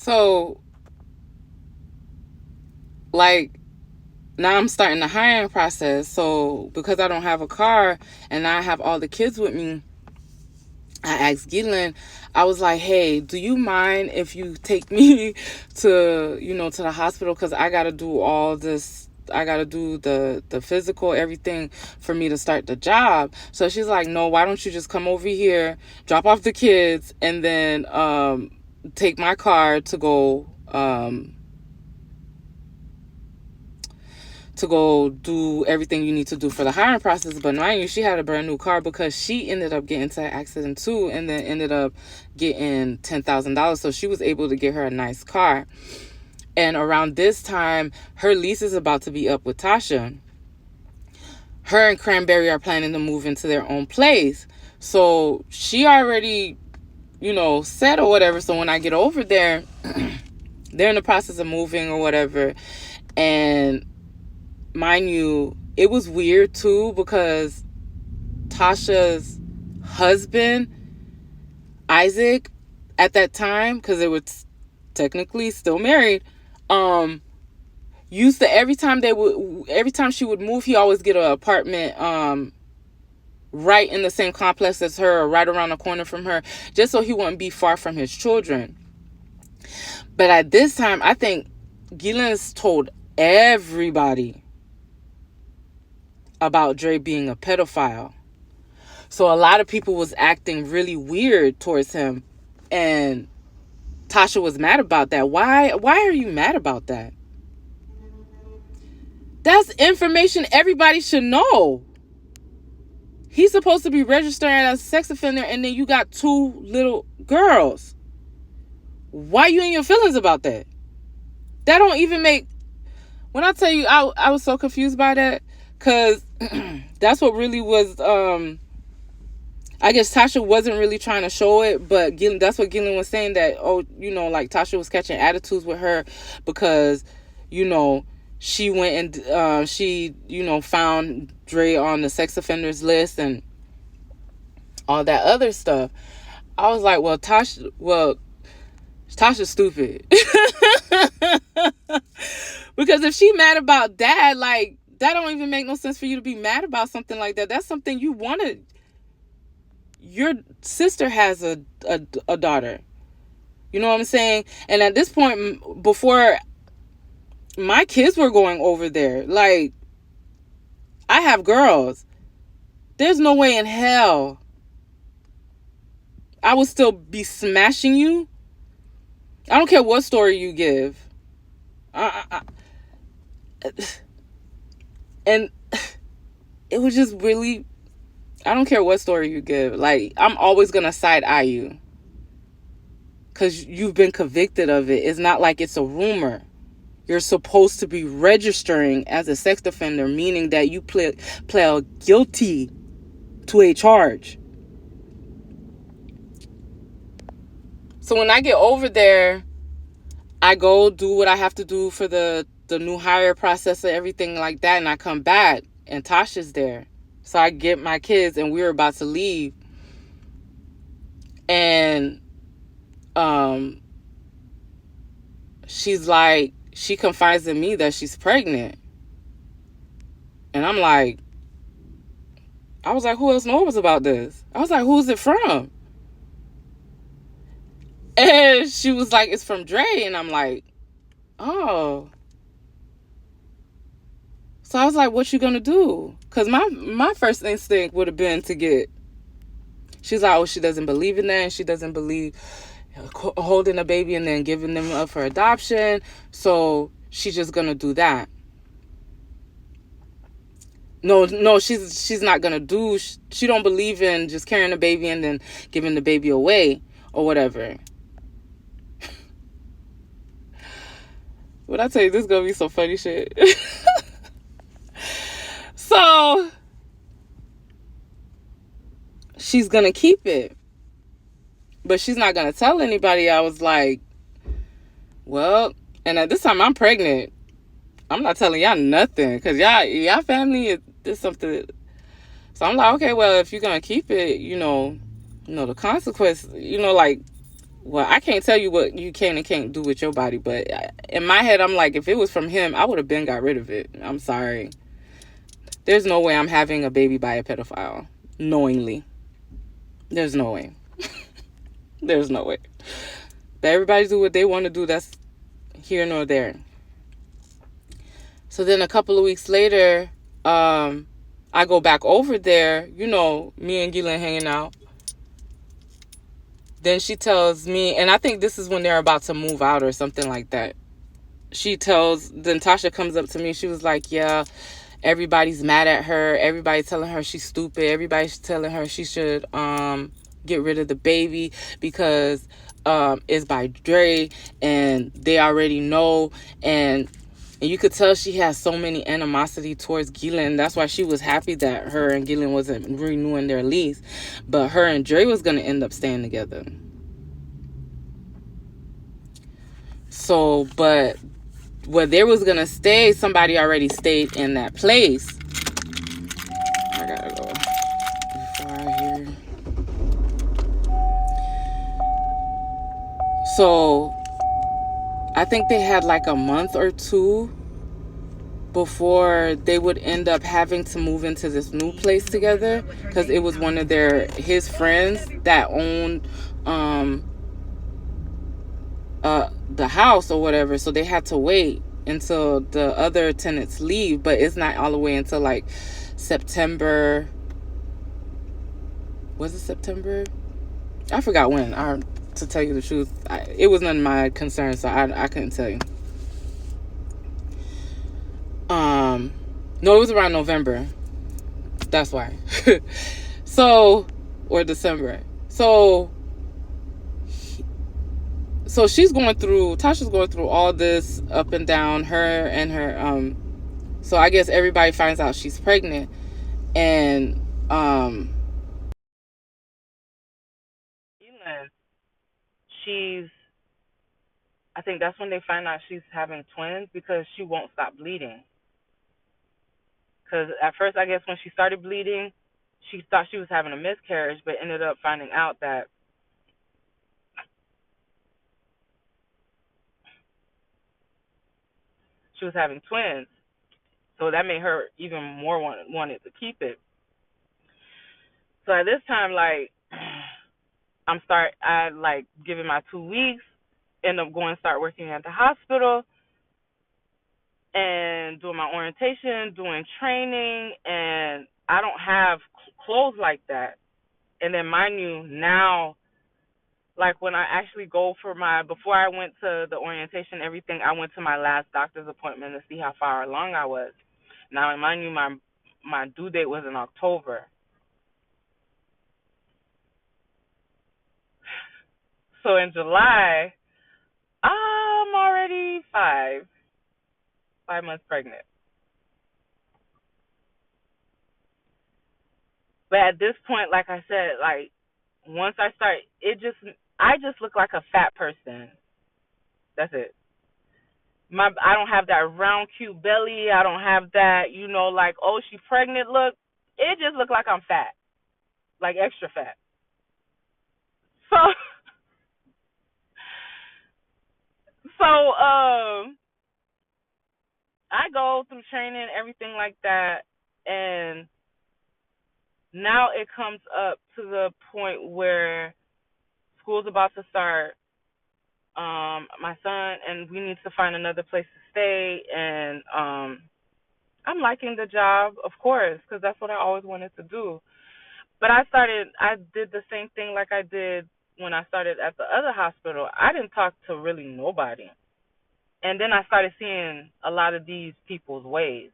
So, like, now I'm starting the hiring process. So, because I don't have a car and I have all the kids with me, I asked Gillen, I was like, hey, do you mind if you take me to the hospital? Because I got to do all this. I got to do the physical, everything for me to start the job. So she's like, no, why don't you just come over here, drop off the kids, and then take my car to go do everything you need to do for the hiring process. But mind you, she had a brand new car because she ended up getting into an accident too, and then ended up getting $10,000. So she was able to get her a nice car. And around this time, her lease is about to be up with Tasha. Her and Cranberry are planning to move into their own place. So she already, said or whatever. So when I get over there, they're in the process of moving or whatever. And mind you, it was weird too because Tasha's husband, Isaac, at that time, because they were technically still married, used to every time she would move, he always get an apartment right in the same complex as her, or right around the corner from her, just so he wouldn't be far from his children. But at this time, I think Gillen's told everybody about Dre being a pedophile. So a lot of people was acting really weird towards him, and Tasha was mad about that. Why are you mad about that? That's information everybody should know. He's supposed to be registering as a sex offender, and then you got 2 little girls. Why you in your feelings about that? That don't even make... When I tell you, I was so confused by that, because that's what really was... I guess Tasha wasn't really trying to show it, but that's what Gillen was saying, that, like Tasha was catching attitudes with her because, she went and she, found Dre on the sex offenders list and all that other stuff. I was like, Tasha's stupid. Because if she mad about that, like, that don't even make no sense for you to be mad about something like that. That's something you wanted. Your sister has a daughter. You know what I'm saying? And at this point, before my kids were going over there, like, I have girls. There's no way in hell I would still be smashing you. I don't care what story you give. And it was just really... I don't care what story you give. Like, I'm always going to side eye you. Because you've been convicted of it. It's not like it's a rumor. You're supposed to be registering as a sex offender, meaning that you plead guilty to a charge. So when I get over there, I go do what I have to do for the new hire process and everything like that. And I come back and Tasha's there. So I get my kids and we were about to leave. And she's like, she confides in me that she's pregnant. And I'm like, I was like, who else knows about this? I was like, who's it from? And she was like, it's from Dre. And I'm like, oh. So I was like, what you gonna do? Because my first instinct would have been to get... She's like, oh, she doesn't believe in that. And she doesn't believe holding a baby and then giving them up for adoption. So she's just gonna do that. No, she's not gonna do... She don't believe in just carrying a baby and then giving the baby away or whatever. When I tell you, this is gonna be some funny shit. So she's gonna keep it, but she's not gonna tell anybody. I was like, well, and at this time I'm pregnant. I'm not telling y'all nothing because y'all family is something. So I'm like, okay, well, if you're gonna keep it, the consequence, like, well, I can't tell you what you can and can't do with your body, but in my head, I'm like, if it was from him, I would have been got rid of it. I'm sorry. There's no way I'm having a baby by a pedophile knowingly. There's no way. There's no way. But everybody do what they want to do. That's here nor there. So then a couple of weeks later, I go back over there. You know, me and Gila hanging out. Then she tells me, and I think this is when they're about to move out or something like that. Then Tasha comes up to me. She was like, yeah, everybody's mad at her. Everybody's telling her she's stupid. Everybody's telling her she should get rid of the baby because it's by Dre and they already know. And you could tell she has so many animosity towards Gillen. That's why she was happy that her and Gillen wasn't renewing their lease. But her and Dre was going to end up staying together. So, but where they was going to stay, somebody already stayed in that place. I got to go before I hear. So, I think they had like a month or two before they would end up having to move into this new place together, because it was one of his friends that owned the house or whatever. So they had to wait until the other tenants leave, but it's not all the way until like September. Was it September? I forgot when. To tell you the truth, it was none of my concern, so I couldn't tell you. No, it was around November. That's why. So, or December. So Tasha's going through all this up and down, her and her, so I guess everybody finds out she's pregnant, and, I think that's when they find out she's having twins, because she won't stop bleeding. Because at first, I guess when she started bleeding, she thought she was having a miscarriage, but ended up finding out that she was having twins. So that made her even more wanted to keep it. So at this time, like, I like giving my 2 weeks, end up going start working at the hospital and doing my orientation, doing training, and I don't have clothes like that. And then mind you, now, like when I actually go before I went to the orientation, everything, I went to my last doctor's appointment to see how far along I was. Now, mind you, my due date was in October. So in July, I'm already 5 months pregnant. But at this point, like I said, like once I start, I just look like a fat person. That's it. I don't have that round cute belly. I don't have that, like, oh, she pregnant look. It just look like I'm fat, like extra fat. So so I go through training, everything like that, and now it comes up to the point where school's about to start. My son and we need to find another place to stay, and I'm liking the job, of course, because that's what I always wanted to do. But I did the same thing like I did when I started at the other hospital. I didn't talk to really nobody. And then I started seeing a lot of these people's ways.